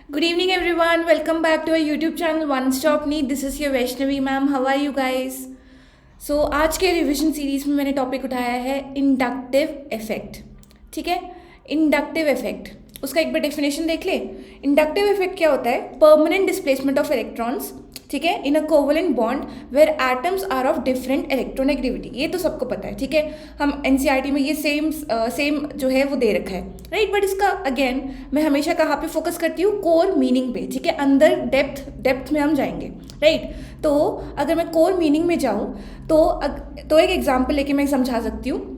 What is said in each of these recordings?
Good evening, everyone. Welcome back to our YouTube channel One Stop Need. This is your Vaishnavi ma'am. How are you guys? So आज के revision series में मैंने topic उठाया है inductive effect. ठीक है, inductive effect उसका एक बार डेफिनेशन देख ले. इंडक्टिव इफेक्ट क्या होता है? परमानेंट डिस्प्लेसमेंट ऑफ इलेक्ट्रॉन्स, ठीक है, in a covalent bond where atoms are of different electronegativity. ये तो सबको पता है, ठीक है. हम एनसीईआरटी में ये सेम जो है वो दे रखा है, राइट. बट इसका अगेन मैं हमेशा कहाँ पे फोकस करती हूँ? कोर मीनिंग पे, ठीक है. अंदर डेप्थ में हम जाएंगे, राइट. तो अगर मैं कोर मीनिंग में जाऊँ तो एक एग्जाम्पल लेके मैं समझा सकती हूँ.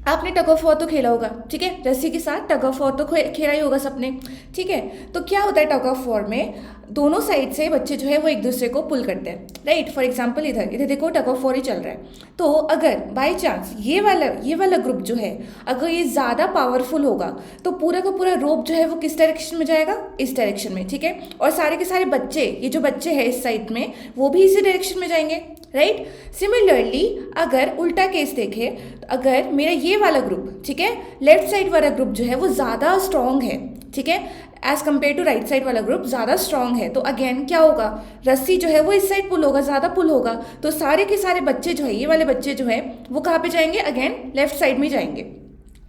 आपने टग ऑफ वॉर तो खेला होगा, ठीक है. रस्सी के साथ टग ऑफ वॉर तो खेला ही होगा सबने, ठीक है. तो क्या होता है टग ऑफ वॉर में? दोनों साइड से बच्चे जो है वो एक दूसरे को पुल करते हैं, राइट. फॉर एग्जांपल इधर देखो टग ऑफ वॉर ही चल रहा है. तो अगर बाय चांस ये वाला ग्रुप जो है अगर ये ज़्यादा पावरफुल होगा तो पूरा का पूरा रोप जो है वो किस डायरेक्शन में जाएगा? इस डायरेक्शन में, ठीक है. और सारे के सारे बच्चे, ये जो बच्चे हैं इस साइड में, वो भी इसी डायरेक्शन में जाएंगे, राइट. सिमिलरली अगर उल्टा केस देखें तो अगर मेरा ये वाला ग्रुप, ठीक है, लेफ्ट साइड वाला ग्रुप जो है वो ज़्यादा स्ट्रॉन्ग है, ठीक है, as compared to right side वाला ग्रुप ज़्यादा स्ट्रॉन्ग है, तो अगेन क्या होगा? रस्सी जो है वो इस साइड पुल होगा, ज़्यादा पुल होगा. तो सारे के सारे बच्चे जो है, ये वाले बच्चे जो है वो कहाँ पे जाएंगे? अगेन लेफ्ट साइड में जाएंगे.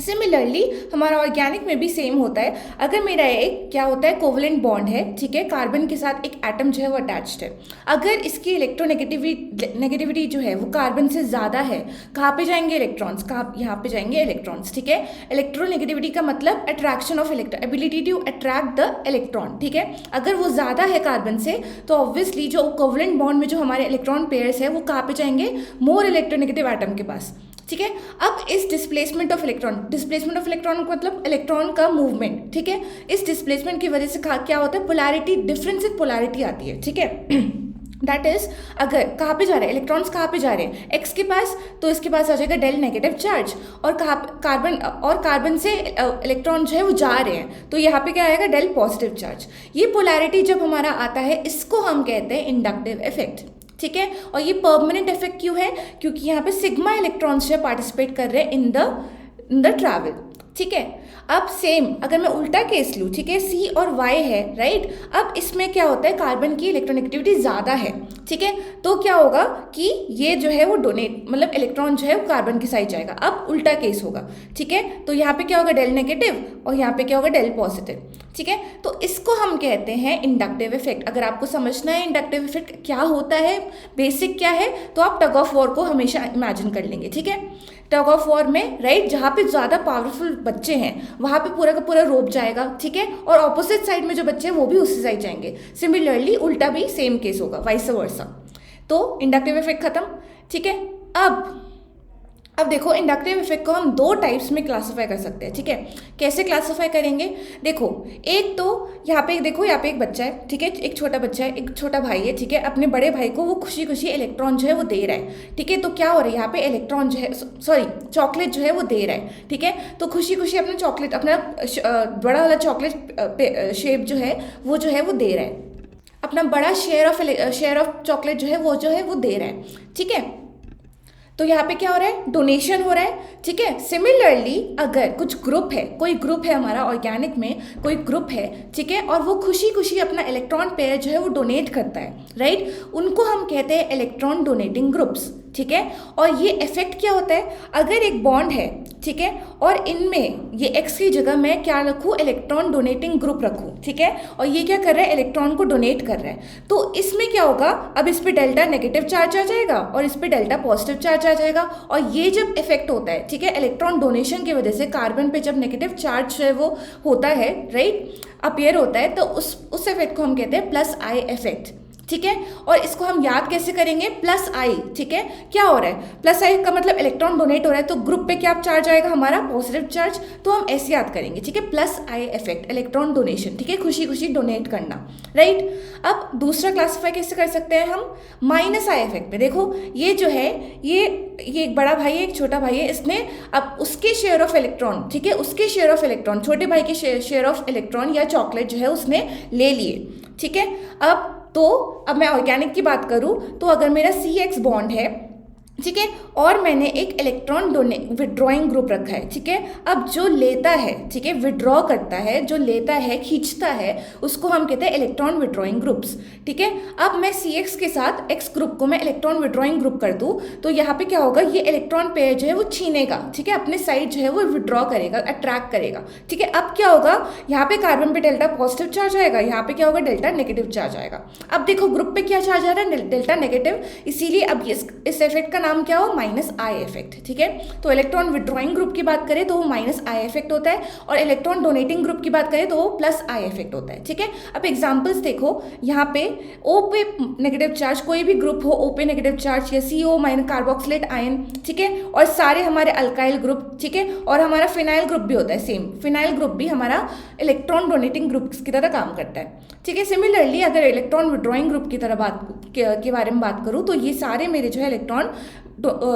सिमिलरली हमारा ऑर्गेनिक में भी सेम होता है. अगर मेरा एक क्या होता है? कोवलेंट बॉन्ड है, ठीक है, कार्बन के साथ एक एटम जो है वो अटैच्ड है. अगर इसकी इलेक्ट्रोनेगेटिविटी जो है वो कार्बन से ज़्यादा है, कहाँ पे जाएंगे इलेक्ट्रॉन्स? कहाँ? यहाँ पे जाएंगे इलेक्ट्रॉन्स, ठीक है. इलेक्ट्रोनेगेटिविटी का मतलब attraction of ability to attract the electron, ठीक है. अगर वो ज़्यादा है कार्बन से तो ऑब्वियसली जो कोवलेंट बॉन्ड में जो हमारे इलेक्ट्रॉन पेयर्स है वो कहाँ पे जाएंगे? मोर इलेक्ट्रोनेगेटिव एटम के पास, ठीक है. अब इस डिस्प्लेसमेंट ऑफ इलेक्ट्रॉन का मतलब इलेक्ट्रॉन का मूवमेंट, ठीक है. इस डिस्प्लेसमेंट की वजह से क्या होता है? पोलैरिटी, डिफरेंस इन पोलैरिटी आती है, ठीक है. दैट इज अगर कहाँ पे जा रहे हैं इलेक्ट्रॉन्स? कहाँ पे जा रहे हैं? एक्स के पास, तो इसके पास आ जाएगा डेल नेगेटिव चार्ज. और कार्बन से इलेक्ट्रॉन जो है वो जा रहे हैं, तो यहाँ पे क्या आएगा? Del positive charge. ये पोलैरिटी जब हमारा आता है इसको हम कहते हैं इंडक्टिव इफेक्ट, ठीक है. और ये परमानेंट इफेक्ट क्यों है? क्योंकि यहाँ पे सिग्मा इलेक्ट्रॉन्स जो पार्टिसिपेट कर रहे हैं इन द ट्रैवल, ठीक है. अब सेम अगर मैं उल्टा केस लूँ, ठीक है, सी और वाई है, राइट. अब इसमें क्या होता है? कार्बन की इलेक्ट्रोनेगेटिविटी ज़्यादा है, ठीक है. तो क्या होगा कि ये जो है वो डोनेट, मतलब इलेक्ट्रॉन जो है वो कार्बन की साइड जाएगा. अब उल्टा केस होगा, ठीक है. तो यहाँ पे क्या होगा? डेल नेगेटिव, और यहाँ पे क्या होगा? डेल पॉजिटिव, ठीक है. तो इसको हम कहते हैं इंडक्टिव इफेक्ट. अगर आपको समझना है इंडक्टिव इफेक्ट क्या होता है, बेसिक क्या है, तो आप टग ऑफ वॉर को हमेशा इमेजिन कर लेंगे, ठीक है. टग ऑफ वॉर में, राइट, जहाँ पे ज़्यादा पावरफुल बच्चे हैं वहाँ पे पूरा का पूरा रोप जाएगा, ठीक है. और ऑपोजिट साइड में जो बच्चे हैं वो भी उसी साइड जाएंगे. सिमिलरली उल्टा भी सेम केस होगा, वाइस वर्सा. तो इंडक्टिव इफेक्ट खत्म, ठीक है. अब देखो इंडक्टिव इफेक्ट को हम दो टाइप्स में क्लासिफाई कर सकते हैं, ठीक है. कैसे क्लासिफाई करेंगे? देखो, एक तो यहाँ पे देखो, यहाँ पे एक बच्चा है, ठीक है, एक छोटा बच्चा है, एक छोटा भाई है, ठीक है. अपने बड़े भाई को वो खुशी खुशी इलेक्ट्रॉन जो है वो दे रहा है, ठीक है. तो क्या हो रहा है यहाँ पे? इलेक्ट्रॉन जो है, सॉरी, चॉकलेट जो है वो दे रहा है, ठीक है. तो खुशी खुशी अपना चॉकलेट, अपना बड़ा वाला चॉकलेट शेप जो है वो दे रहा है. अपना बड़ा शेयर ऑफ चॉकलेट जो है वो दे रहा है, ठीक है. तो यहाँ पे क्या हो रहा है? डोनेशन हो रहा है, ठीक है. सिमिलरली अगर कुछ ग्रुप है, कोई ग्रुप है हमारा ऑर्गेनिक में, कोई ग्रुप है, ठीक है, और वो खुशी खुशी अपना इलेक्ट्रॉन पेयर जो है वो डोनेट करता है, राइट. उनको हम कहते हैं इलेक्ट्रॉन डोनेटिंग ग्रुप्स, ठीक है. और ये इफेक्ट क्या होता है? अगर एक बॉन्ड है, ठीक है, और इनमें ये एक्स की जगह मैं क्या रखूँ? इलेक्ट्रॉन डोनेटिंग ग्रुप रखूँ, ठीक है. और ये क्या कर रहा है? इलेक्ट्रॉन को डोनेट कर रहा है. तो इसमें क्या होगा? अब इस पे डेल्टा नेगेटिव चार्ज आ जाएगा और इस पे डेल्टा पॉजिटिव चार्ज आ जाएगा. और ये जब इफेक्ट होता है, ठीक है, इलेक्ट्रॉन डोनेशन की वजह से कार्बन पे जब नेगेटिव चार्ज जो है वो होता है, राइट, अपीयर होता है, तो उस इफेक्ट को हम कहते हैं प्लस आई इफेक्ट, ठीक है. और इसको हम याद कैसे करेंगे? प्लस आई, ठीक है. क्या हो रहा है? प्लस आई का मतलब इलेक्ट्रॉन डोनेट हो रहा है, तो ग्रुप पे क्या चार्ज आएगा? हमारा पॉजिटिव चार्ज. तो हम ऐसे याद करेंगे, ठीक है, plus I effect, electron donation, ठीक है, खुशी खुशी डोनेट करना, राइट. अब दूसरा क्लासीफाई कैसे कर सकते हैं हम? माइनस आई इफेक्ट में. देखो ये जो है, ये एक बड़ा भाई है, एक छोटा भाई है, इसने अब उसके शेयर ऑफ इलेक्ट्रॉन, ठीक है, उसके शेयर ऑफ इलेक्ट्रॉन, छोटे भाई के शेयर ऑफ इलेक्ट्रॉन या चॉकलेट जो है उसने ले लिए, ठीक है. अब मैं ऑर्गेनिक की बात करूं तो अगर मेरा CX बॉन्ड है, ठीक है, और मैंने एक इलेक्ट्रॉन विड्रॉइंग ग्रुप रखा है। ठीक है, अब जो लेता है, ठीक है, विड्रॉ करता है, जो लेता है, खींचता है, उसको हम कहते हैं इलेक्ट्रॉन विड्रॉइंग ग्रुप्स। ठीक है, अब मैं CX के साथ X ग्रुप को मैं इलेक्ट्रॉन विड्रॉइंग ग्रुप कर दूं तो यहाँ पे क्या होगा, ये इलेक्ट्रॉन पेयर जो है वो छीनेगा। ठीक है, अपने साइड जो है वो विड्रॉ करेगा, अट्रैक्ट करेगा। ठीक है, अब क्या होगा, यहाँ पे कार्बन पे डेल्टा पॉजिटिव चार्ज आएगा, यहाँ पे क्या होगा, डेल्टा नेगेटिव चार्ज आएगा। अब देखो ग्रुप पे क्या चार्ज आ रहा है, डेल्टा नेगेटिव, इसीलिए अब इस इफेक्ट का नाम क्या हो, -I इफेक्ट। ठीक है, तो इलेक्ट्रॉन विड्रॉइंग ग्रुप की बात करें तो वो -I इफेक्ट होता है, और इलेक्ट्रॉन डोनेटिंग ग्रुप की बात करें तो वो +I इफेक्ट होता है। ठीक है, अब एग्जांपल्स देखो, यहाँ पे O पे नेगेटिव चार्ज, कोई भी ग्रुप हो O पे नेगेटिव चार्ज, या CO- कार्बोक्सिलेट आयन। ठीक है, और सारे हमारे अल्काइल ग्रुप। ठीक है, और हमारा फिनाइल ग्रुप भी होता है, सेम फिनाइल ग्रुप भी हमारा इलेक्ट्रॉन डोनेटिंग ग्रुप की तरह काम करता है। ठीक है, सिमिलरली अगर इलेक्ट्रॉन विड्रॉइंग ग्रुप की तरह के बारे में बात करूँ तो ये सारे मेरे जो है इलेक्ट्रॉन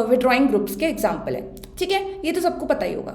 विड्रॉइंग ग्रुप्स के एग्जाम्पल है। ठीक है, ये तो सबको पता ही होगा,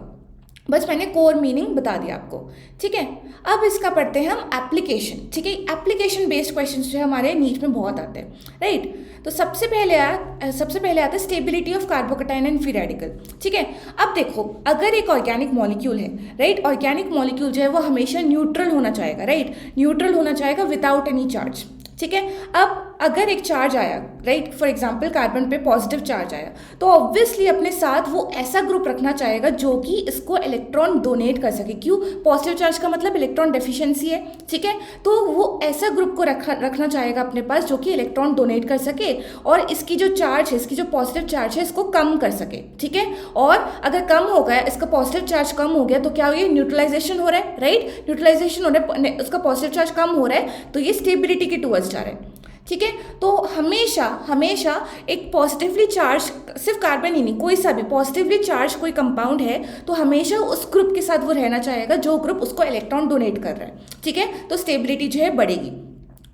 बस मैंने कोर मीनिंग बता दिया आपको। ठीक है, अब इसका पढ़ते हैं हम एप्लीकेशन। ठीक है, एप्लीकेशन बेस्ड क्वेश्चन जो है हमारे नीट में बहुत आते हैं, राइट। तो सबसे पहले आता है stability of carbocation and free radical. ठीक है, अब देखो अगर एक ऑर्गेनिक मॉलिक्यूल है, राइट, ऑर्गेनिक मॉलिक्यूल जो है वो हमेशा न्यूट्रल होना चाहेगा, राइट, न्यूट्रल होना चाहेगा विदाउट एनी चार्ज। ठीक है, अब अगर एक चार्ज आया, राइट, फॉर एग्जांपल कार्बन पे पॉजिटिव चार्ज आया, तो ऑब्वियसली अपने साथ वो ऐसा ग्रुप रखना चाहेगा जो कि इसको इलेक्ट्रॉन डोनेट कर सके। क्यों, पॉजिटिव चार्ज का मतलब इलेक्ट्रॉन डेफिशिएंसी है। ठीक है, तो वो ऐसा ग्रुप को रखना चाहेगा अपने पास जो कि इलेक्ट्रॉन डोनेट कर सके और इसकी जो चार्ज है, इसकी जो पॉजिटिव चार्ज है, इसको कम कर सके। ठीक है, और अगर कम हो गया, इसका पॉजिटिव चार्ज कम हो गया तो क्या हो गया, न्यूट्रलाइजेशन हो रहा है, राइट, न्यूट्रलाइजेशन हो रहा है, उसका पॉजिटिव चार्ज कम हो रहा है, तो ये स्टेबिलिटी के टूवर्ड्स जा रहा है। ठीक है, तो हमेशा एक पॉजिटिवली चार्ज, सिर्फ कार्बन ही नहीं, कोई सा भी पॉजिटिवली चार्ज कोई कंपाउंड है तो हमेशा उस ग्रुप के साथ वो रहना चाहेगा जो ग्रुप उसको इलेक्ट्रॉन डोनेट कर रहा है। ठीक है, तो स्टेबिलिटी जो है बढ़ेगी।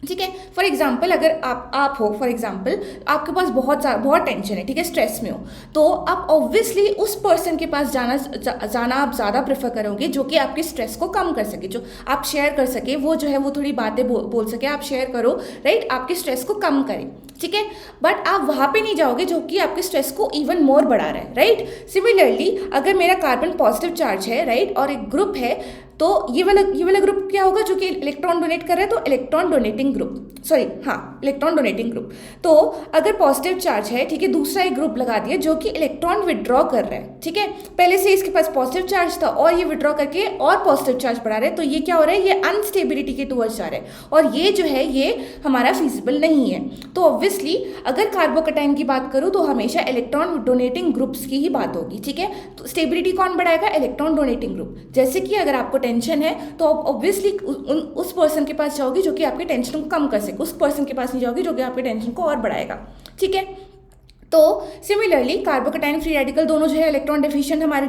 ठीक है, फॉर एग्जाम्पल अगर आप हो, फॉर एग्जाम्पल आपके पास बहुत टेंशन है, ठीक है, स्ट्रेस में हो, तो आप ऑब्वियसली उस पर्सन के पास जाना आप ज़्यादा प्रेफर करोगे जो कि आपके स्ट्रेस को कम कर सके, जो आप शेयर कर सके, वो जो है वो थोड़ी बातें बोल सके, आप शेयर करो, राइट, आपके स्ट्रेस को कम करे। ठीक है, बट आप वहाँ पे नहीं जाओगे जो कि आपके स्ट्रेस को इवन मोर बढ़ा रहा है, राइट। सिमिलरली अगर मेरा कार्बन पॉजिटिव चार्ज है, राइट, और एक ग्रुप है, तो ये वाला ग्रुप क्या होगा जो कि इलेक्ट्रॉन डोनेट कर रहा है, तो इलेक्ट्रॉन डोनेटिंग ग्रुप। तो अगर पॉजिटिव चार्ज है, ठीक है, दूसरा एक ग्रुप लगा दिया जो कि इलेक्ट्रॉन विड्रॉ कर रहा है। ठीक है, पहले से इसके पास पॉजिटिव चार्ज था और ये विड्रॉ करके और पॉजिटिव चार्ज बढ़ा रहे हैं, तो ये क्या हो रहा है, ये अनस्टेबिलिटी के टूवर्ड्स जा रहा है, और ये जो है ये हमारा फिजिबल नहीं है। तो ऑब्वियसली अगर कार्बोकैटायन की बात करूँ तो हमेशा इलेक्ट्रॉन डोनेटिंग ग्रुप्स की ही बात होगी। ठीक है, तो स्टेबिलिटी कौन बढ़ाएगा, इलेक्ट्रॉन डोनेटिंग ग्रुप। जैसे कि अगर आपको टेंशन है तो ऑब्वियसली उस पर्सन के पास जाओगे जो कि आपके टेंशन को कम कर सके, उस पर्सन के पास नहीं जाओगे जो कि आपके टेंशन को और बढ़ाएगा। ठीक है, तो सिमिलरली कार्बोकैटायन फ्री रेडिकल दोनों जो है इलेक्ट्रॉन डेफिशिएंट हमारे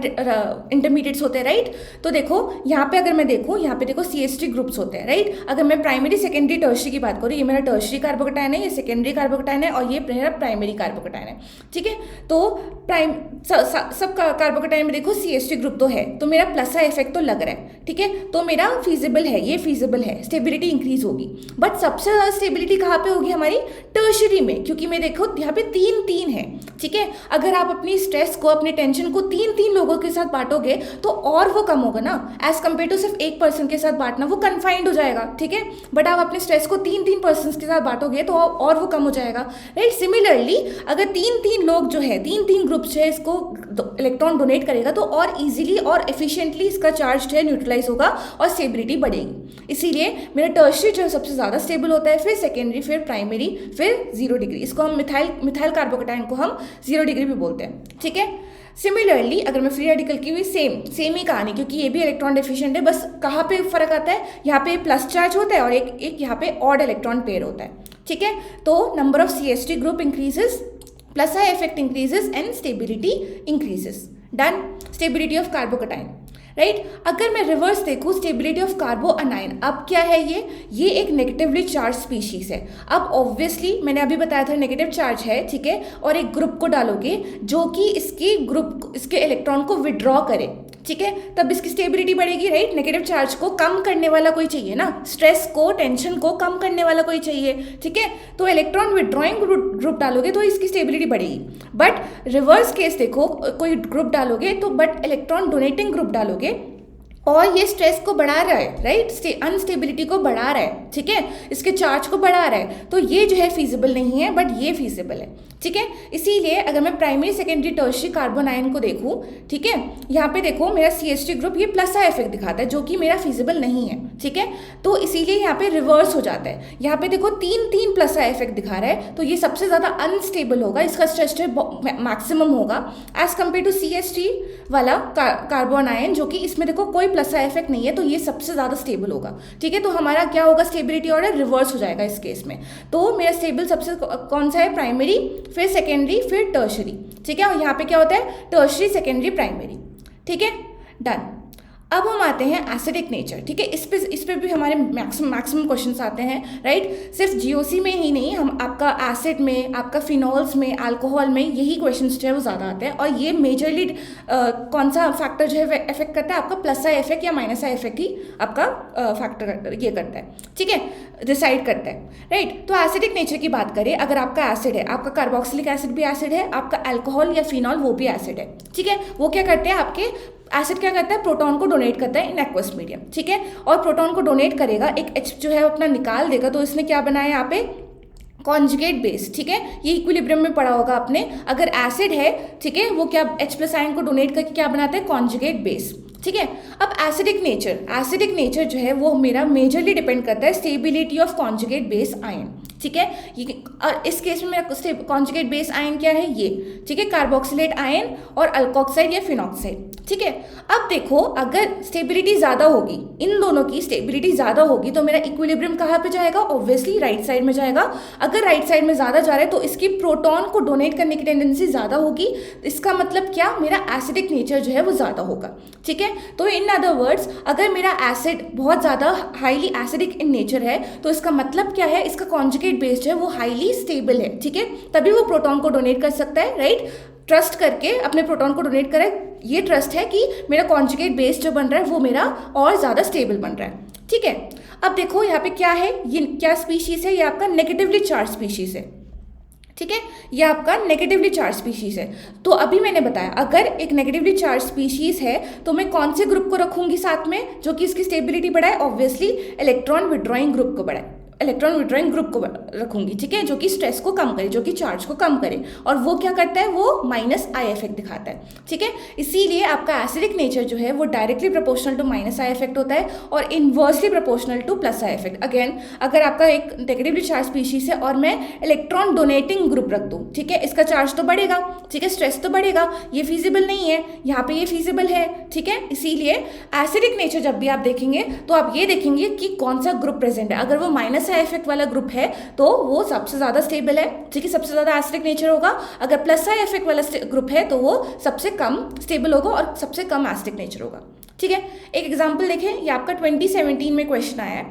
इंटरमीडिएट्स होते हैं, राइट। तो देखो यहाँ पे अगर मैं देखूँ, यहाँ पे देखो CH3 ग्रुप्स होते हैं, राइट। अगर मैं प्राइमरी, सेकेंडरी, टर्शरी की बात करूँ, ये मेरा टर्शरी कार्बोकैटायन है, ये सेकेंडरी कार्बोकैटायन है, और ये मेरा प्राइमरी कार्बोकैटायन है। ठीक है, तो सब कार्बोकैटायन में देखो CH3 ग्रुप तो है, तो मेरा +I इफेक्ट तो लग रहा है। ठीक है, तो मेरा फीजिबल है, ये फीजिबल है, स्टेबिलिटी इंक्रीज होगी। बट सबसे ज़्यादा स्टेबिलिटी कहाँ पे होगी, हमारी टर्शरी में, क्योंकि मैं देखो यहाँ पे 3 है। ठीक है, अगर आप अपनी स्ट्रेस को, अपनी टेंशन को 3 लोगों के साथ बांटोगे तो और वो कम होगा ना, एज कम्पेयर टू सिर्फ एक पर्सन के साथ बांटना, वो कन्फाइंड हो जाएगा। ठीक है, बट आप अपने स्ट्रेस को 3 पर्सन के साथ बांटोगे तो और वो कम हो जाएगा, राइट। सिमिलरली अगर 3 लोग जो है, 3 ग्रुप जो है इसको इलेक्ट्रॉन डोनेट करेगा तो और इजीली और एफिशिएंटली इसका चार्ज जो है न्यूट्रलाइज होगा और स्टेबिलिटी बढ़ेगी। इसीलिए मेरा टर्शरी जो है सबसे ज़्यादा स्टेबल होता है, फिर सेकेंडरी, फिर प्राइमरी, फिर 0 डिग्री। इसको हम मिथाइल कार्बोकैटायन को हम 0 डिग्री भी बोलते हैं। ठीक है, सिमिलरली अगर मैं फ्री रेडिकल की भी सेम ही कहानी, क्योंकि ये भी इलेक्ट्रॉन डेफिशिएंट है, बस कहाँ पे फ़र्क आता है, यहाँ पे प्लस चार्ज होता है और एक यहाँ पे ऑड इलेक्ट्रॉन पेयर होता है। ठीक है, तो number of CH3 group increases, +I effect increases and stability increases. Done, stability of carbocation, right. अगर मैं रिवर्स देखूँ, स्टेबिलिटी ऑफ कार्बो अनायन, अब क्या है, ये एक नेगेटिवली चार्ज स्पीशीज है। अब ऑब्वियसली मैंने अभी बताया था नेगेटिव चार्ज है, ठीक है, और एक ग्रुप को डालोगे जो कि इसके इलेक्ट्रॉन को विड्रॉ करे। ठीक है, तब इसकी स्टेबिलिटी बढ़ेगी, राइट। नेगेटिव चार्ज को कम करने वाला कोई चाहिए ना, स्ट्रेस को, टेंशन को कम करने वाला कोई चाहिए, ठीक है। तो इलेक्ट्रॉन विड्रॉइंग ग्रुप डालोगे तो इसकी स्टेबिलिटी बढ़ेगी। बट रिवर्स केस देखो, कोई ग्रुप डालोगे तो बट इलेक्ट्रॉन डोनेटिंग ग्रुप डालोगे और ये स्ट्रेस को बढ़ा रहा है, राइट, अनस्टेबिलिटी को बढ़ा रहा है, ठीक है, इसके चार्ज को बढ़ा रहा है, तो ये जो है फीजिबल नहीं है, बट ये फीजिबल है, ठीक है। इसीलिए अगर मैं primary secondary tertiary carbon ion को देखूं, ठीक है, यहाँ पे देखो मेरा CH3 ग्रुप ये प्लस आई इफेक्ट दिखाता है, जो कि मेरा फीजिबल नहीं है, ठीक है। तो इसीलिए यहाँ पे रिवर्स हो जाता है। यहाँ पे देखो 3 प्लस आई इफेक्ट दिखा रहा है, तो ये सबसे ज़्यादा अनस्टेबल होगा, इसका स्ट्रेस मैक्सिमम होगा एज कम्पेयर टू CH3 वाला कार्बन आयन, जो कि इसमें देखो कोई प्लस आई इफेक्ट नहीं है, तो ये सबसे ज़्यादा स्टेबल होगा, ठीक है। तो हमारा क्या होगा, स्टेबिलिटी ऑर्डर रिवर्स हो जाएगा इस केस में। तो मेरा स्टेबल सबसे कौन सा है, प्राइमरी, फिर सेकेंडरी, फिर टर्शरी, ठीक है। और यहाँ पे क्या होता है, टर्शरी, सेकेंडरी, प्राइमरी, ठीक है, डन। अब हम आते हैं एसिडिक नेचर, ठीक है। इस पे भी हमारे मैक्सिमम क्वेश्चंस आते हैं, राइट। सिर्फ GOC में ही नहीं, हम आपका एसिड में, आपका फिनॉल्स में, अल्कोहल में, यही क्वेश्चंस जो है वो ज़्यादा आते हैं। और ये मेजरली कौन सा फैक्टर जो है इफेक्ट करता है, आपका प्लस आई इफेक्ट या माइनस आई इफेक्ट ही आपका फैक्टर ये करता है, ठीक है, डिसाइड करता है, राइट। तो एसिडिक नेचर की बात करें, अगर आपका एसिड है, आपका कार्बोक्सिलिक एसिड भी एसिड है, आपका अल्कोहल या फिनॉल वो भी एसिड है, ठीक है। वो क्या करते हैं, आपके एसिड क्या करता है, प्रोटॉन को डोनेट करता है इन एक्वस मीडियम, ठीक है। और प्रोटॉन को डोनेट करेगा, एक H जो है अपना निकाल देगा, तो इसने क्या बनाया यहाँ पे, कॉन्जुगेट बेस, ठीक है। ये इक्विलिब्रियम में पढ़ा होगा आपने। अगर एसिड है, ठीक है, वो क्या H+ आयन को डोनेट करके क्या बनाता है, कॉन्जुगेट बेस, ठीक है। अब एसिडिक नेचर जो है वो मेरा मेजरली डिपेंड करता है stability of conjugate base ion, ठीक है। ये और इस केस में मेरा कॉन्जुगेट बेस आयन क्या है, ये, ठीक है, कार्बोक्सिलेट आयन और अल्कोक्साइड या फिनॉक्साइड, ठीक है। अब देखो, अगर स्टेबिलिटी ज़्यादा होगी, इन दोनों की स्टेबिलिटी ज़्यादा होगी, तो मेरा इक्विलिब्रियम कहाँ पे जाएगा, ऑब्वियसली राइट साइड में जाएगा। अगर राइट साइड में ज़्यादा जा रहा है तो इसकी प्रोटॉन को डोनेट करने की टेंडेंसी ज़्यादा होगी, इसका मतलब क्या, मेरा एसिडिक नेचर जो है वो ज़्यादा होगा, ठीक है। तो इन अदर वर्ड्स, अगर मेरा एसिड बहुत ज़्यादा हाईली एसिडिक इन नेचर है, तो इसका मतलब क्या है, इसका कॉन्जुगेट बेस जो है वो हाईली स्टेबल है, ठीक है, तभी वो प्रोटॉन को डोनेट कर सकता है, राइट। ट्रस्ट करके अपने प्रोटॉन को डोनेट करे, ये ट्रस्ट है कि मेरा कॉन्जुगेट बेस जो बन रहा है वो मेरा और ज़्यादा स्टेबल बन रहा है, ठीक है। अब देखो यहाँ पे क्या है, ये क्या स्पीशीज़ है, ये आपका नेगेटिवली चार्ज स्पीशीज़ है, ठीक है, ये आपका नेगेटिवली चार्ज स्पीशीज़ है। तो अभी मैंने बताया, अगर एक नेगेटिवली चार्ज स्पीशीज़ है तो मैं कौन से ग्रुप को रखूंगी साथ में, जो कि इसकी स्टेबिलिटी बढ़ाए, ऑब्वियसली इलेक्ट्रॉन विड्रॉइंग ग्रुप को बढ़ाए, इलेक्ट्रॉन विड्रॉइंग ग्रुप को रखूंगी, ठीक है, जो कि स्ट्रेस को कम करे, जो कि चार्ज को कम करे। और वो क्या करता है, वो माइनस आई इफेक्ट दिखाता है, ठीक है। इसीलिए आपका एसिडिक नेचर जो है वो directly proportional to minus I effect होता है और inversely proportional to plus I effect. Again, अगर आपका एक नेगेटिवली चार्ज स्पीशीज है और मैं इलेक्ट्रॉन डोनेटिंग ग्रुप रख दूँ, ठीक है, इसका चार्ज तो बढ़ेगा, ठीक है, स्ट्रेस तो बढ़ेगा, ये फीजिबल नहीं है, यहाँ पे ये फीजिबल है, ठीक है। इसीलिए एसिडिक नेचर जब भी आप देखेंगे तो आप ये देखेंगे कि कौन सा ग्रुप प्रेजेंट है। अगर वो माइनस आई इफेक्ट वाला ग्रुप है तो वो सबसे ज्यादा स्टेबल है, ठीक है, सबसे ज्यादा एसिडिक नेचर होगा। अगर प्लस आई इफेक्ट वाला ग्रुप है तो वो सबसे कम स्टेबल होगा और सबसे कम एसिडिक नेचर होगा, ठीक है। एक एग्जांपल देखें, ये आपका 2017 में क्वेश्चन आया है,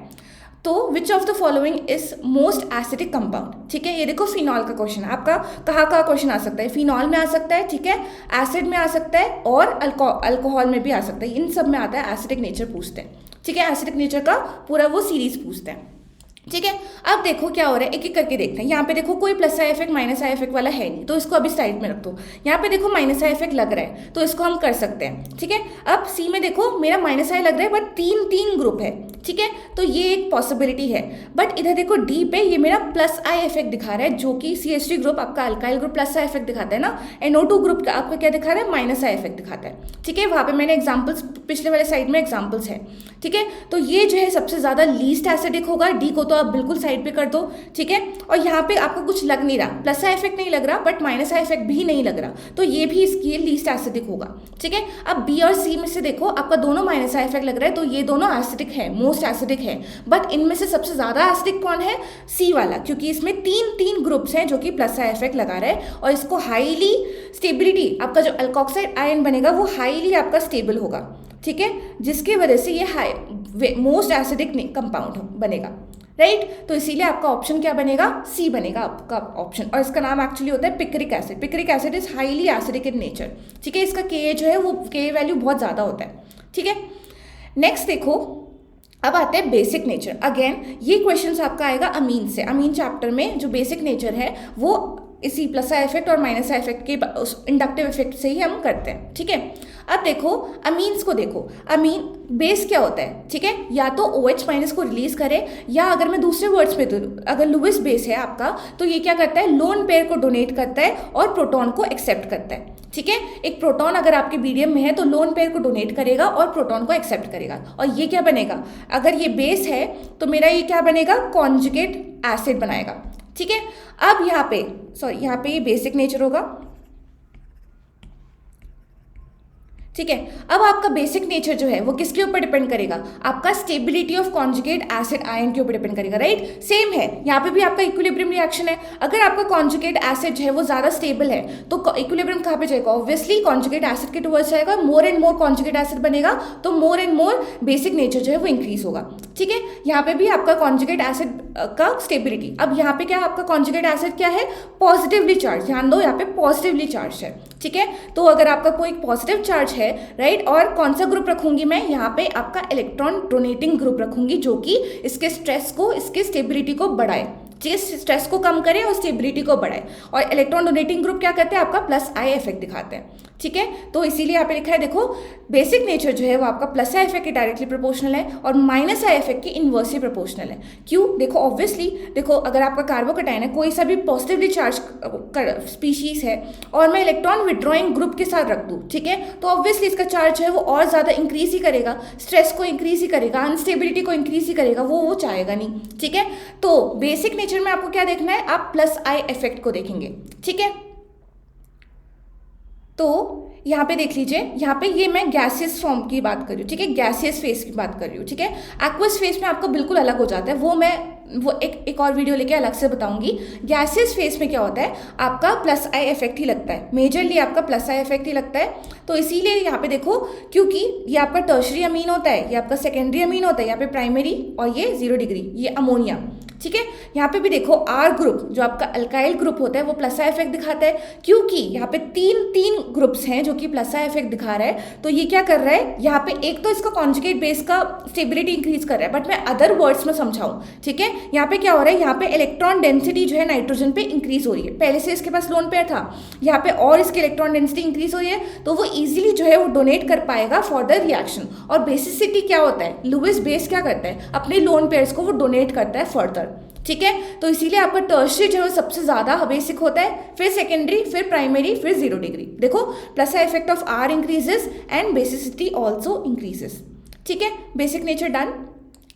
तो which of the following is most acidic compound, ठीक है। ये देखो फिनॉल का क्वेश्चन है आपका, कहाँ क्वेश्चन आ सकता है, फिनॉल में आ सकता है, ठीक है, एसिड में आ सकता है और अल्कोहल में भी आ सकता है, इन सब में आता है एसिडिक नेचर पूछते हैं, ठीक है, एसिडिक नेचर का पूरा वो सीरीज पूछते हैं, ठीक है। अब देखो क्या हो रहा है, एक एक करके देखते हैं। यहाँ पे देखो कोई plus I effect minus I effect वाला है नहीं, तो इसको अभी साइड में रख दो। यहाँ पे देखो माइनस आई इफेक्ट लग रहा है, तो इसको हम कर सकते हैं, ठीक है। अब सी में देखो मेरा माइनस आई लग रहा है बट तीन ग्रुप है, ठीक है, तो ये एक पॉसिबिलिटी है। बट इधर देखो डी पे ये मेरा प्लस आई इफेक्ट दिखा रहा है, जो कि CH3 ग्रुप आपका alkyl group plus I effect दिखाता है ना, NO2 ग्रुप आपका क्या दिखा रहा है, माइनस आई इफेक्ट दिखाता है, ठीक है। वहाँ पे मैंने एग्जाम्पल्स पिछले वाले साइड में एग्जाम्पल्स है, ठीक है। तो ये जो है सबसे ज़्यादा लीस्ट एसिडिक होगा, डी को तो आप बिल्कुल साइड पे कर दो, ठीक है। और यहाँ पे आपको कुछ लग नहीं रहा, प्लस आई इफेक्ट नहीं लग रहा बट माइनस आई इफेक्ट भी नहीं लग रहा, तो ये भी इसकी लीस्ट एसिडिक होगा, ठीक है। अब बी और सी में से देखो आपका दोनों माइनस आई इफेक्ट लग रहा है, तो ये दोनों एसिडिक है, मोस्ट एसिडिक है। बट इनमें से सबसे ज्यादा एसिडिक कौन है, सी वाला, क्योंकि इसमें तीन ग्रुप्स हैं जो कि प्लस आई इफेक्ट लगा रहे हैं और इसको हाईली स्टेबिलिटी, आपका जो अल्कोक्साइड आयन बनेगा वो हाईली आपका स्टेबल होगा, ठीक है, जिसकी वजह से ये हाई मोस्ट एसिडिक कंपाउंड बनेगा, राइट। तो इसीलिए आपका ऑप्शन क्या बनेगा, सी बनेगा आपका ऑप्शन। और इसका नाम एक्चुअली होता है picric acid. Picric acid is highly acidic in nature, ठीक है। इसका के जो है वो के वैल्यू बहुत ज़्यादा होता है, ठीक है। नेक्स्ट देखो, अब आते हैं बेसिक नेचर। अगेन ये क्वेश्चन आपका आएगा अमीन से। अमीन चैप्टर में जो बेसिक नेचर है वो इसी प्लस आई इफेक्ट और माइनस आई इफेक्ट के उस इंडक्टिव इफेक्ट से ही हम करते हैं, ठीक है। अब देखो अमीन्स को देखो, अमीन बेस क्या होता है, ठीक है, या तो OH माइनस को रिलीज करे, या अगर मैं दूसरे वर्ड्स में दूँ, अगर लुईस बेस है आपका तो ये क्या करता है, लोन पेयर को डोनेट करता है और प्रोटॉन को एक्सेप्ट करता है, ठीक है। एक प्रोटॉन अगर आपके मीडियम में है तो लोन पेयर को डोनेट करेगा और प्रोटॉन को एक्सेप्ट करेगा, और ये क्या बनेगा, अगर ये बेस है तो मेरा ये क्या बनेगा, कॉन्जुगेट एसिड बनाएगा, ठीक है। अब यहाँ पे ये बेसिक नेचर होगा, ठीक है। अब आपका बेसिक नेचर जो है वो किसके ऊपर डिपेंड करेगा, आपका stability of conjugate acid ion के ऊपर डिपेंड करेगा, राइट। सेम है यहाँ पे भी आपका इक्विलिब्रियम रिएक्शन है। अगर आपका कॉन्जुगेट एसिड जो है वो ज़्यादा स्टेबल है तो इक्विलिब्रियम कहाँ पे जाएगा, ऑब्वियसली कॉन्जुगेट एसिड के टुवर्ड्स जाएगा। More and more conjugate acid बनेगा तो more and more basic nature जो है वो इंक्रीज होगा, ठीक है। यहाँ पे भी आपका कॉन्जुगेट एसिड का स्टेबिलिटी, अब यहाँ पे क्या आपका कॉन्जुगेट एसिड क्या है, पॉजिटिवली चार्ज, ध्यान दो यहाँ पे पॉजिटिवली चार्ज है, ठीक है। तो अगर आपका कोई पॉजिटिव चार्ज है, राइट, और कौन सा ग्रुप रखूंगी मैं यहाँ पे, आपका इलेक्ट्रॉन डोनेटिंग ग्रुप रखूंगी जो कि इसके स्ट्रेस को, इसके स्टेबिलिटी को बढ़ाए, ठीक है, स्ट्रेस को कम करे और स्टेबिलिटी को बढ़ाए। और इलेक्ट्रॉन डोनेटिंग ग्रुप क्या करते हैं, आपका प्लस आई इफेक्ट दिखाते हैं, ठीक है। तो इसीलिए यहाँ पे लिखा है, देखो बेसिक नेचर जो है वो आपका प्लस आई इफेक्ट के डायरेक्टली प्रोपोर्शनल है और माइनस आई इफेक्ट के इनवर्सली प्रोपोर्शनल है। क्यों, देखो ऑब्वियसली, देखो अगर आपका कार्बोकटाइन है, कोई सा भी पॉजिटिवली चार्ज स्पीशीज है और मैं इलेक्ट्रॉन विड्रॉइंग ग्रुप के साथ रख दूँ, ठीक है, तो ऑब्वियसली इसका चार्ज है वो और ज़्यादा इंक्रीज ही करेगा, स्ट्रेस को इंक्रीज ही करेगा, अनस्टेबिलिटी को इंक्रीज ही करेगा, वो चाहेगा नहीं, ठीक है। तो बेसिक नेचर में आपको क्या देखना है, आप प्लस आई इफेक्ट को देखेंगे, ठीक है। तो यहाँ पे देख लीजिए, यहाँ पे ये मैं गैसियस फॉर्म की बात कर रही हूँ, ठीक है, गैसियस फेस की बात कर रही हूँ, ठीक है। एक्वस फेस में आपको बिल्कुल अलग हो जाता है, वो एक और वीडियो लेके अलग से बताऊंगी। गैसियस फेस में क्या होता है, आपका प्लस आई इफेक्ट ही लगता है, मेजरली आपका प्लस आई इफेक्ट ही लगता है। तो इसीलिए यहाँ पे देखो, क्योंकि ये आपका टर्शरी अमीन होता है, ये आपका सेकेंडरी अमीन होता है, यहाँ पे प्राइमरी, और ये 0 डिग्री, ये अमोनिया, ठीक है। यहाँ पे भी देखो आर ग्रुप जो आपका अल्काइल ग्रुप होता है वो प्लस आई इफेक्ट दिखाता है, क्योंकि यहाँ पे तीन ग्रुप्स हैं जो कि प्लस आई इफेक्ट दिखा रहा है। तो ये क्या कर रहा है, यहाँ पे एक तो इसका कॉन्जुगेट बेस का स्टेबिलिटी इंक्रीज कर रहा है, बट मैं अदर वर्ड्स में समझाऊं, ठीक है। यहाँ पे क्या हो रहा है, यहाँ पे इलेक्ट्रॉन डेंसिटी जो है नाइट्रोजन पे इंक्रीज हो रही है, पहले से इसके पास लोन पेयर था, यहाँ पे और इसकी इलेक्ट्रॉन डेंसिटी इंक्रीज हो रही है, तो वो इजीली जो है वो डोनेट कर पाएगा फॉर द रिएक्शन। और बेसिसिटी क्या होता है, लुईस बेस क्या करता है, अपने लोन पेयर्स को वो डोनेट करता है फर्दर, ठीक है। तो इसीलिए आपका टर्शरी जो है सबसे ज़्यादा बेसिक होता है, फिर सेकेंडरी, फिर प्राइमरी, फिर 0 डिग्री। देखो plus I effect of R increases and basicity also increases, ठीक है। Basic nature done.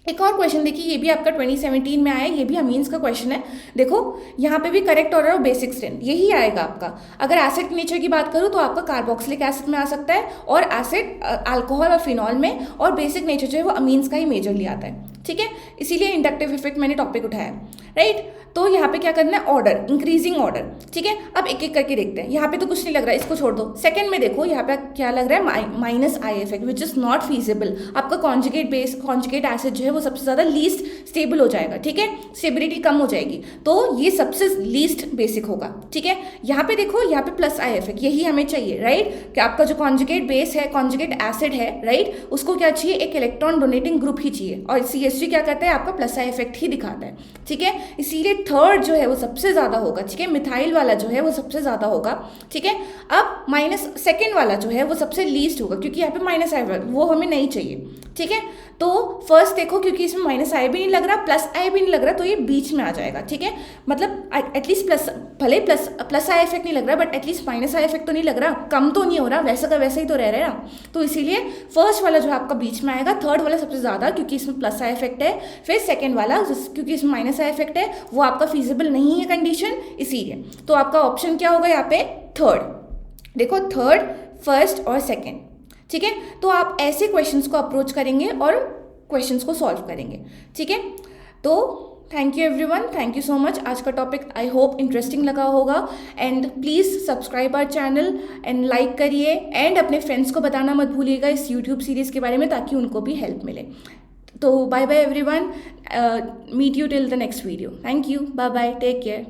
एक और क्वेश्चन देखिए, ये भी आपका 2017 में आया है, ये भी अमीन्स का क्वेश्चन है। देखो यहाँ पे भी correct order of basic strength यही आएगा आपका। अगर एसिड नेचर की बात करूँ तो आपका कार्बोक्सिलिक एसिड में आ सकता है, और एसिड अल्कोहल और फिनॉल में, और बेसिक नेचर जो है वो अमीन्स का ही मेजरली आता है, ठीक है। इसीलिए इंडक्टिव इफेक्ट मैंने टॉपिक उठाया, राइट। तो यहाँ पे क्या करना है, ऑर्डर, इंक्रीजिंग ऑर्डर, ठीक है। अब एक एक करके देखते हैं। यहाँ पे तो कुछ नहीं लग रहा है, इसको छोड़ दो। सेकंड में देखो यहाँ पे क्या लग रहा है, minus I effect which is not feasible. आपका कॉन्जुगेट बेस, कॉन्जुगेट एसिड जो है वो सबसे ज़्यादा लीस्ट स्टेबल हो जाएगा, ठीक है, स्टेबिलिटी कम हो जाएगी, तो ये सबसे लीस्ट बेसिक होगा, ठीक है। यहाँ पे देखो, यहाँ पे प्लस आई इफेक्ट, यही हमें चाहिए, राइट, कि आपका जो कॉन्जुगेट बेस है, कॉन्जुगेट एसिड है, राइट, उसको क्या चाहिए, एक इलेक्ट्रॉन डोनेटिंग ग्रुप ही चाहिए, और CH3 क्या करता है, आपका प्लस आई इफेक्ट ही दिखाता है, ठीक है। इसीलिए थर्ड जो है वो सबसे ज़्यादा होगा, ठीक है, मिथाइल वाला जो है वो सबसे ज़्यादा होगा, ठीक है। अब माइनस सेकेंड वाला जो है वो सबसे लीस्ट होगा, क्योंकि यहाँ पे माइनस आई वो हमें नहीं चाहिए, ठीक है। तो फर्स्ट देखो, क्योंकि इसमें माइनस आई भी नहीं लग रहा, प्लस आई भी नहीं लग रहा, तो ये बीच में आ जाएगा, ठीक है। मतलब एटलीस्ट प्लस, भले प्लस आई इफेक्ट नहीं लग रहा, but at least minus I effect तो नहीं लग रहा, कम तो नहीं हो रहा, वैसा का वैसा ही तो रह रहा है ना। तो इसीलिए फर्स्ट वाला जो है आपका बीच में आएगा, थर्ड वाला सबसे ज़्यादा, क्योंकि इसमें प्लस आई इफेक्ट है, फिर सेकेंड वाला क्योंकि इसमें माइनस आई इफेक्ट है, वो आपका फीजिबल नहीं है कंडीशन, इसीलिए। तो आपका ऑप्शन क्या होगा यहाँ पे, थर्ड। देखो थर्ड, फर्स्ट और सेकेंड, ठीक है। तो आप ऐसे क्वेश्चंस को अप्रोच करेंगे और क्वेश्चंस को सॉल्व करेंगे, ठीक है। तो thank you everyone, thank you so much. आज का टॉपिक आई होप इंटरेस्टिंग लगा होगा, and please subscribe our channel and like करिए, एंड अपने फ्रेंड्स को बताना मत भूलिएगा इस यूट्यूब सीरीज़ के बारे में, ताकि उनको भी हेल्प मिले। तो bye bye everyone, meet you till the next video. Thank you, bye bye, take care.